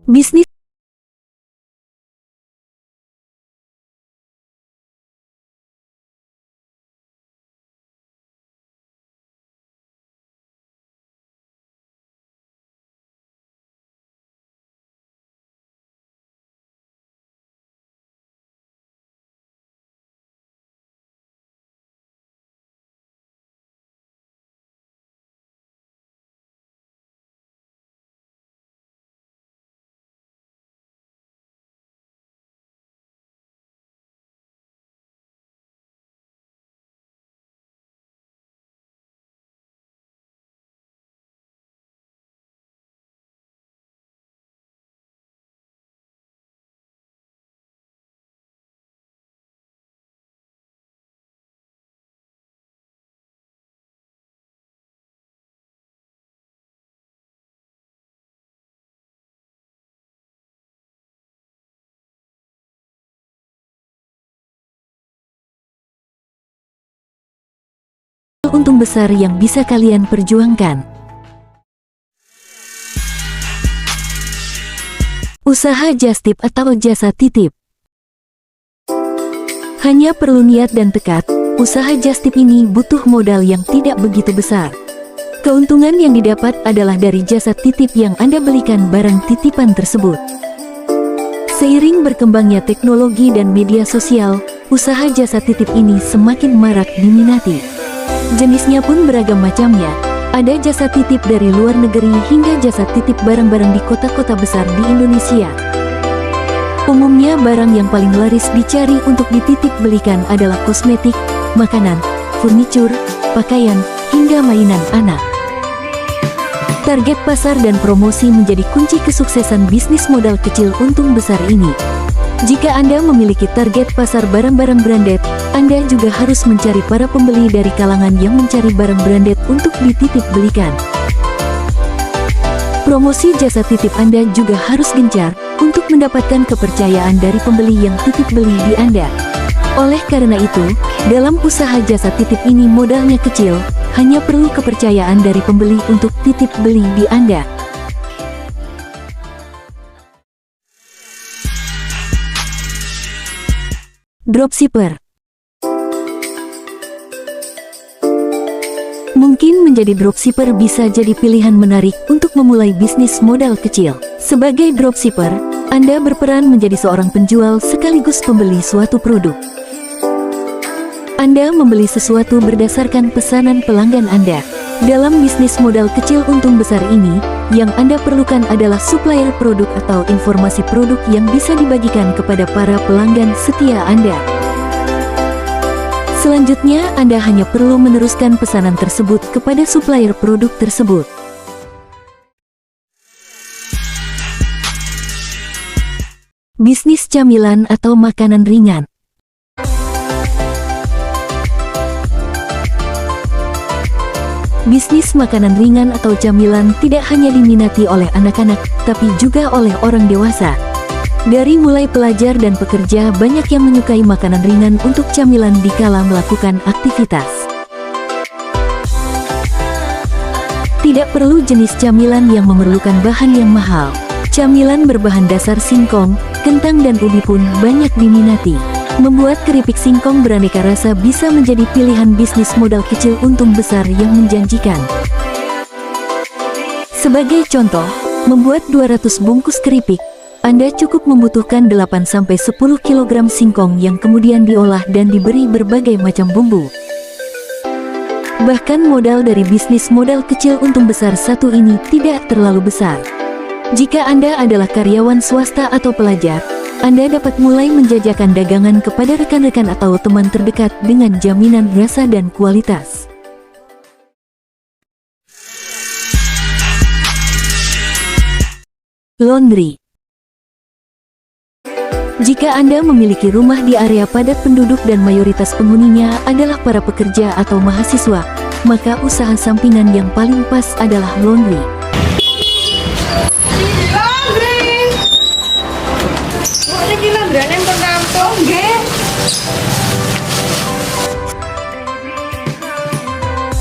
Bisnis untung besar yang bisa kalian perjuangkan. Usaha just tip atau jasa titip. Hanya perlu niat dan tekad, usaha just tip ini butuh modal yang tidak begitu besar. Keuntungan yang didapat adalah dari jasa titip yang Anda belikan barang titipan tersebut. Seiring berkembangnya teknologi dan media sosial, usaha jasa titip ini semakin marak diminati. Jenisnya pun beragam macamnya, ada jasa titip dari luar negeri hingga jasa titip barang-barang di kota-kota besar di Indonesia. Umumnya barang yang paling laris dicari untuk dititip belikan adalah kosmetik, makanan, furnitur, pakaian, hingga mainan anak. Target pasar dan promosi menjadi kunci kesuksesan bisnis modal kecil untung besar ini. Jika Anda memiliki target pasar barang-barang branded, Anda juga harus mencari para pembeli dari kalangan yang mencari barang branded untuk dititip belikan. Promosi jasa titip Anda juga harus gencar untuk mendapatkan kepercayaan dari pembeli yang titip beli di Anda. Oleh karena itu, dalam usaha jasa titip ini modalnya kecil, hanya perlu kepercayaan dari pembeli untuk titip beli di Anda. Dropshipper. Mungkin menjadi dropshipper bisa jadi pilihan menarik untuk memulai bisnis modal kecil. Sebagai dropshipper, Anda berperan menjadi seorang penjual sekaligus pembeli suatu produk. Anda membeli sesuatu berdasarkan pesanan pelanggan Anda. Dalam bisnis modal kecil untung besar ini, yang Anda perlukan adalah supplier produk atau informasi produk yang bisa dibagikan kepada para pelanggan setia Anda. Selanjutnya, Anda hanya perlu meneruskan pesanan tersebut kepada supplier produk tersebut. Bisnis camilan atau makanan ringan. Bisnis makanan ringan atau camilan tidak hanya diminati oleh anak-anak, tapi juga oleh orang dewasa. Dari mulai pelajar dan pekerja, banyak yang menyukai makanan ringan untuk camilan dikala melakukan aktivitas. Tidak perlu jenis camilan yang memerlukan bahan yang mahal. Camilan berbahan dasar singkong, kentang dan ubi pun banyak diminati. Membuat keripik singkong beraneka rasa bisa menjadi pilihan bisnis modal kecil untung besar yang menjanjikan. Sebagai contoh, membuat 200 bungkus keripik, Anda cukup membutuhkan 8-10 kg singkong yang kemudian diolah dan diberi berbagai macam bumbu. Bahkan modal dari bisnis modal kecil untung besar satu ini tidak terlalu besar. Jika Anda adalah karyawan swasta atau pelajar, Anda dapat mulai menjajakan dagangan kepada rekan-rekan atau teman terdekat dengan jaminan rasa dan kualitas. Laundry. Jika Anda memiliki rumah di area padat penduduk dan mayoritas penghuninya adalah para pekerja atau mahasiswa, maka usaha sampingan yang paling pas adalah laundry.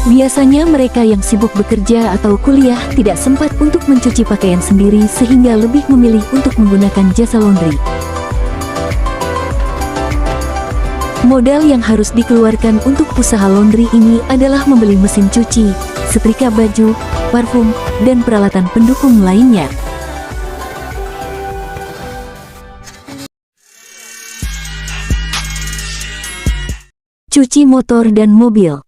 Biasanya mereka yang sibuk bekerja atau kuliah tidak sempat untuk mencuci pakaian sendiri sehingga lebih memilih untuk menggunakan jasa laundry. Modal yang harus dikeluarkan untuk usaha laundry ini adalah membeli mesin cuci, setrika baju, parfum, dan peralatan pendukung lainnya. Cuci motor dan mobil.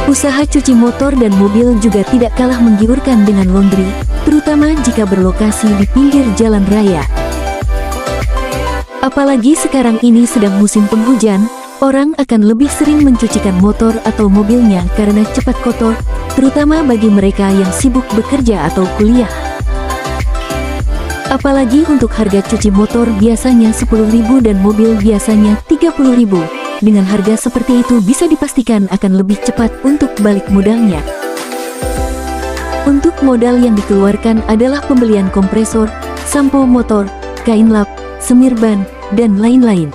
Usaha cuci motor dan mobil juga tidak kalah menggiurkan dengan laundry, terutama jika berlokasi di pinggir jalan raya. Apalagi sekarang ini sedang musim penghujan, orang akan lebih sering mencucikan motor atau mobilnya karena cepat kotor, terutama bagi mereka yang sibuk bekerja atau kuliah. Apalagi untuk harga cuci motor biasanya 10.000 dan mobil biasanya 30.000. Dengan harga seperti itu bisa dipastikan akan lebih cepat untuk balik modalnya. Untuk modal yang dikeluarkan adalah pembelian kompresor, sampo motor, kain lap, semir ban, dan lain-lain.